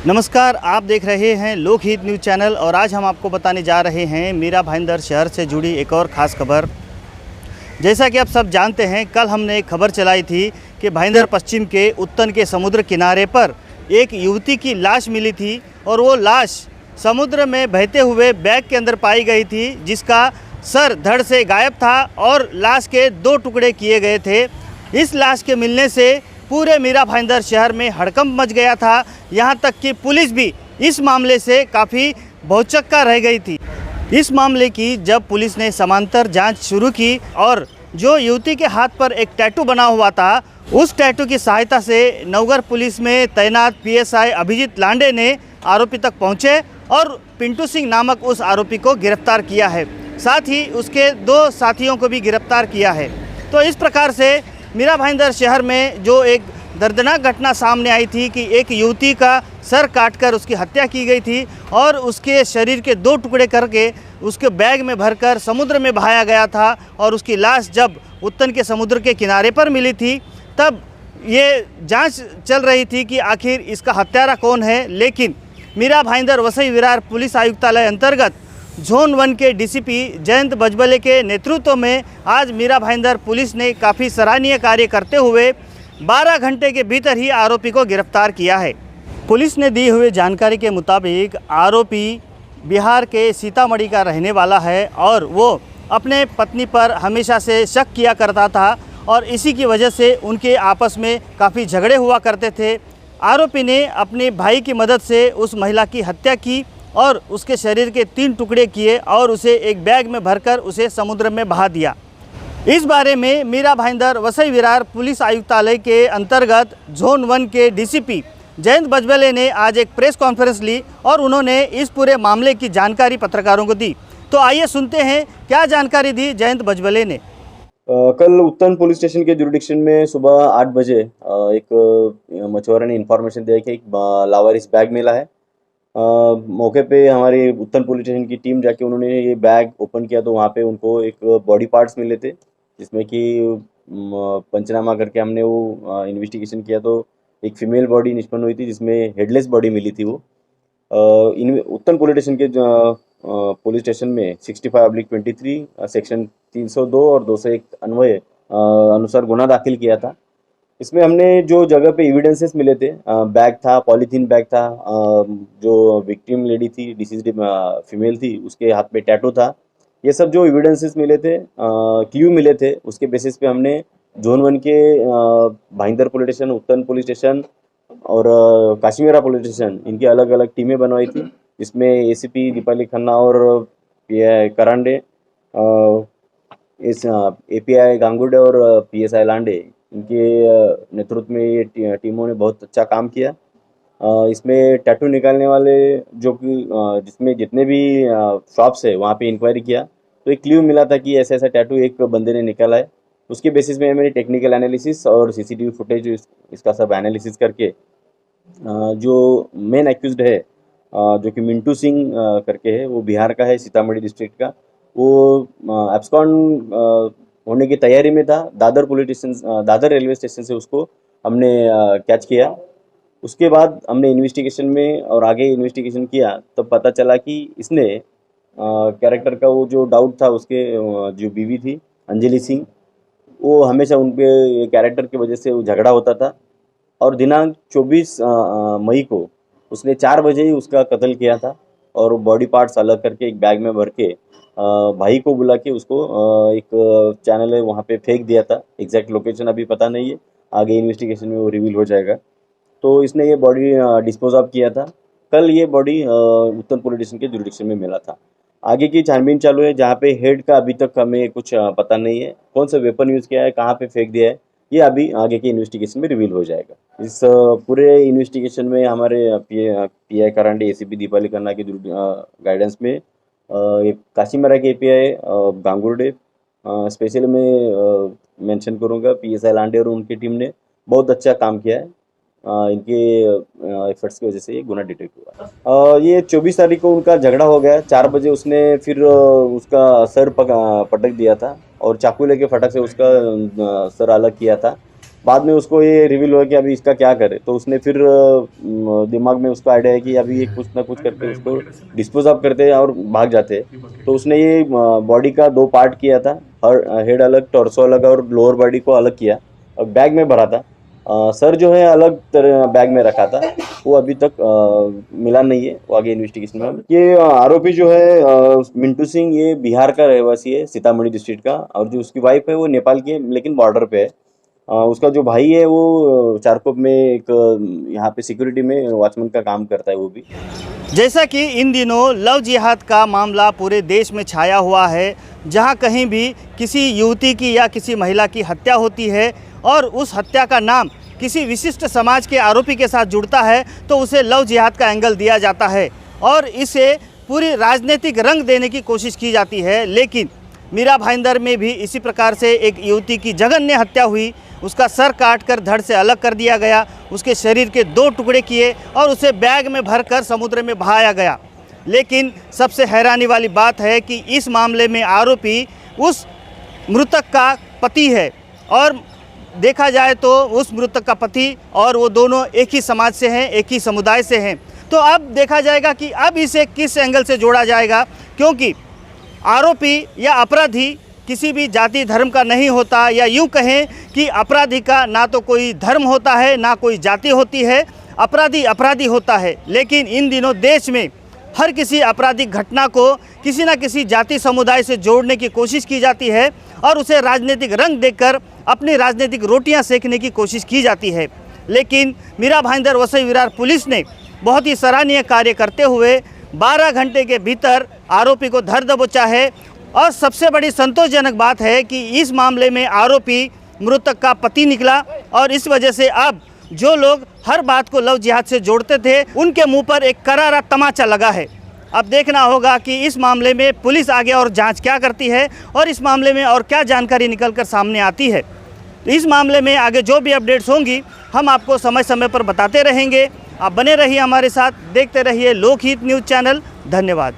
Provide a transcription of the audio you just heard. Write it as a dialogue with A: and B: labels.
A: नमस्कार, आप देख रहे हैं लोकहित न्यूज़ चैनल और आज हम आपको बताने जा रहे हैं मीरा भाईंदर शहर से जुड़ी एक और ख़ास खबर। जैसा कि आप सब जानते हैं, कल हमने एक खबर चलाई थी कि भाईंदर पश्चिम के उत्तन के समुद्र किनारे पर एक युवती की लाश मिली थी और वो लाश समुद्र में बहते हुए बैग के अंदर पाई गई थी, जिसका सर धड़ से गायब था और लाश के 2 टुकड़े किए गए थे। इस लाश के मिलने से पूरे मीरा भाईंदर शहर में हड़कंप मच गया था। यहाँ तक कि पुलिस भी इस मामले से काफ़ी भौचक्का रह गई थी। इस मामले की जब पुलिस ने समांतर जांच शुरू की और जो युवती के हाथ पर एक टैटू बना हुआ था, उस टैटू की सहायता से नवगढ़ पुलिस में तैनात पीएसआई अभिजीत लांडे ने आरोपी तक पहुँचे और पिंटू सिंह नामक उस आरोपी को गिरफ्तार किया है। साथ ही उसके 2 साथियों को भी गिरफ्तार किया है। तो इस प्रकार से मीरा भाईंदर शहर में जो एक दर्दनाक घटना सामने आई थी कि एक युवती का सर काटकर उसकी हत्या की गई थी और उसके शरीर के 2 टुकड़े करके उसके बैग में भरकर समुद्र में बहाया गया था और उसकी लाश जब उत्तन के समुद्र के किनारे पर मिली थी, तब ये जांच चल रही थी कि आखिर इसका हत्यारा कौन है। लेकिन मीरा भाईंदर वसई विरार पुलिस आयुक्तालय अंतर्गत जोन 1 के डीसीपी जयंत बजबले के नेतृत्व में आज मीरा भाईंदर पुलिस ने काफ़ी सराहनीय कार्य करते हुए 12 घंटे के भीतर ही आरोपी को गिरफ्तार किया है। पुलिस ने दी हुई जानकारी के मुताबिक आरोपी बिहार के सीतामढ़ी का रहने वाला है और वो अपने पत्नी पर हमेशा से शक किया करता था और इसी की वजह से उनके आपस में काफ़ी झगड़े हुआ करते थे। आरोपी ने अपने भाई की मदद से उस महिला की हत्या की और उसके शरीर के 3 टुकड़े किए और उसे एक बैग में भरकर उसे समुद्र में बहा दिया। इस बारे में मीरा भाईंदर वसई विरार पुलिस आयुक्तालय के अंतर्गत जोन 1 के डीसीपी जयंत बजबले ने आज एक प्रेस कॉन्फ्रेंस ली और उन्होंने इस पूरे मामले की जानकारी पत्रकारों को दी। तो आइए सुनते हैं क्या जानकारी दी जयंत बजबले ने।
B: कल उत्तन पुलिस स्टेशन के जुरिडिक्शन में सुबह 8 बजे एक मछुआरे ने इन्फॉर्मेशन दिया कि एक लावारिस बैग मिला है। मौके पे हमारी उत्तन पुलिस स्टेशन की टीम जाके उन्होंने ये बैग ओपन किया तो वहाँ पे उनको एक बॉडी पार्ट्स मिले थे, जिसमें कि पंचनामा करके हमने वो इन्वेस्टिगेशन किया तो एक फीमेल बॉडी निष्पन्न हुई थी, जिसमें हेडलेस बॉडी मिली थी। वो उत्तन पुलिस स्टेशन के पुलिस स्टेशन में 65/23 सेक्शन 302 और 201 अन्वय अनुसार गुना दाखिल किया था। इसमें हमने जो जगह पे एविडेंसेस मिले थे, बैग था, पॉलीथीन बैग था, जो विक्टिम लेडी थी, डिसीज्ड फीमेल थी, उसके हाथ में टैटू था। ये सब जो एविडेंसेस मिले थे, क्लू मिले थे, उसके बेसिस पे हमने जोन 1 के भाईंदर पुलिस स्टेशन, उत्तन पुलिस स्टेशन और काशीमेरा पुलिस स्टेशन, इनकी अलग अलग टीमें बनवाई थी, जिसमें एसीपी दीपाली खन्ना और पीआई करांडे, इस एपीआई गांगुडे और पीएसआई लांडे, इनके नेतृत्व में ये टीमों ने बहुत अच्छा काम किया। इसमें टैटू निकालने वाले जो कि जिसमें जितने भी शॉप्स है वहाँ पे इंक्वायरी किया तो एक क्लू मिला था कि ऐसा ऐसा टैटू एक बंदे ने निकाला है। उसके बेसिस में मैंने टेक्निकल एनालिसिस और सीसीटीवी फुटेज इसका सब एनालिसिस करके जो मेन एक्यूज्ड है जो कि मिंटू सिंह करके है, वो बिहार का है, सीतामढ़ी डिस्ट्रिक्ट का, वो एब्सकॉन्ड होने की तैयारी में था। दादर रेलवे स्टेशन से उसको हमने कैच किया। उसके बाद हमने इन्वेस्टिगेशन में और आगे इन्वेस्टिगेशन किया तो पता चला कि इसने कैरेक्टर का वो जो डाउट था, उसके जो बीवी थी अंजलि सिंह, वो हमेशा उनके कैरेक्टर की वजह से वो झगड़ा होता था और दिनांक 24 मई को उसने 4 बजे ही उसका कत्ल किया था और बॉडी पार्ट्स अलग करके एक बैग में भर के भाई को बुला के उसको एक चैनल है वहाँ पे फेंक दिया था। एग्जैक्ट लोकेशन अभी पता नहीं है, आगे इन्वेस्टिगेशन में वो रिवील हो जाएगा। तो इसने ये बॉडी डिस्पोज ऑफ किया था। कल ये बॉडी उत्तर पुलिस स्टेशन के जुरिडिक्शन में मिला था। आगे की छानबीन चालू है, जहाँ पे हेड का अभी तक हमें कुछ पता नहीं है, कौन सा वेपन यूज़ किया है, कहाँ पे फेंक दिया है, ये अभी आगे के इन्वेस्टिगेशन में रिवील हो जाएगा। इस पूरे इन्वेस्टिगेशन में हमारे पीआई करांडे, एसीपी दीपाली खन्ना की गाइडेंस में काशीमेरा के एपीआई गांगुर्डे, स्पेशली मैं मेंशन करूँगा पीएसआई लांडे और उनकी टीम ने बहुत अच्छा काम किया है। इनके एफर्ट्स की वजह से ये गुना डिटेक्ट हुआ। ये 24 तारीख को उनका झगड़ा हो गया। 4 बजे उसने फिर उसका सर पटक दिया था और चाकू लेके फटक से उसका सर अलग किया था। बाद में उसको ये रिवील हुआ कि अभी इसका क्या करे, तो उसने फिर दिमाग में उसका आइडिया है कि अभी ये कुछ ना कुछ करके उसको डिस्पोज ऑफ करते हैं और भाग जाते हैं। तो उसने ये बॉडी का 2 पार्ट किया था, हेड अलग, टॉर्सो अलग और लोअर बॉडी को अलग किया और बैग में भरा था। सर जो है अलग तरह बैग में रखा था, वो अभी तक मिला नहीं है, वो आगे इन्वेस्टिगेशन में। ये आरोपी जो है मिंटू सिंह, ये बिहार का रहवासी है, सीतामढ़ी डिस्ट्रिक्ट का, और जो उसकी वाइफ है वो नेपाल की है, लेकिन बॉर्डर पे है। उसका जो भाई है वो चारकोप में एक यहाँ पे सिक्योरिटी में वॉचमैन का काम करता है वो भी।
A: जैसा कि इन दिनों लव जिहाद का मामला पूरे देश में छाया हुआ है, जहां कहीं भी किसी युवती की या किसी महिला की हत्या होती है और उस हत्या का नाम किसी विशिष्ट समाज के आरोपी के साथ जुड़ता है तो उसे लव जिहाद का एंगल दिया जाता है और इसे पूरी राजनीतिक रंग देने की कोशिश की जाती है। लेकिन मीरा भाईंदर में भी इसी प्रकार से एक युवती की जघन्य हत्या हुई, उसका सर काटकर धड़ से अलग कर दिया गया, उसके शरीर के 2 टुकड़े किए और उसे बैग में भरकर समुद्र में बहाया गया। लेकिन सबसे हैरानी वाली बात है कि इस मामले में आरोपी उस मृतक का पति है और देखा जाए तो उस मृतक का पति और वो दोनों एक ही समाज से हैं, एक ही समुदाय से हैं। तो अब देखा जाएगा कि अब इसे किस एंगल से जोड़ा जाएगा, क्योंकि आरोपी या अपराधी किसी भी जाति धर्म का नहीं होता, या यूँ कहें कि अपराधी का ना तो कोई धर्म होता है ना कोई जाति होती है, अपराधी अपराधी होता है। लेकिन इन दिनों देश में हर किसी आपराधिक घटना को किसी न किसी जाति समुदाय से जोड़ने की कोशिश की जाती है और उसे राजनीतिक रंग देकर अपनी राजनीतिक रोटियां सेकने की कोशिश की जाती है। लेकिन मीरा भाईंदर वसई विरार पुलिस ने बहुत ही सराहनीय कार्य करते हुए 12 घंटे के भीतर आरोपी को धर दबोचा है। और सबसे बड़ी संतोषजनक बात है कि इस मामले में आरोपी मृतक का पति निकला और इस वजह से अब जो लोग हर बात को लव जिहाद से जोड़ते थे उनके मुंह पर एक करारा तमाचा लगा है। अब देखना होगा कि इस मामले में पुलिस आगे और जांच क्या करती है और इस मामले में और क्या जानकारी निकलकर सामने आती है। तो इस मामले में आगे जो भी अपडेट्स होंगी हम आपको समय समय पर बताते रहेंगे। आप बने रहिए हमारे साथ, देखते रहिए लोकहित न्यूज़ चैनल। धन्यवाद।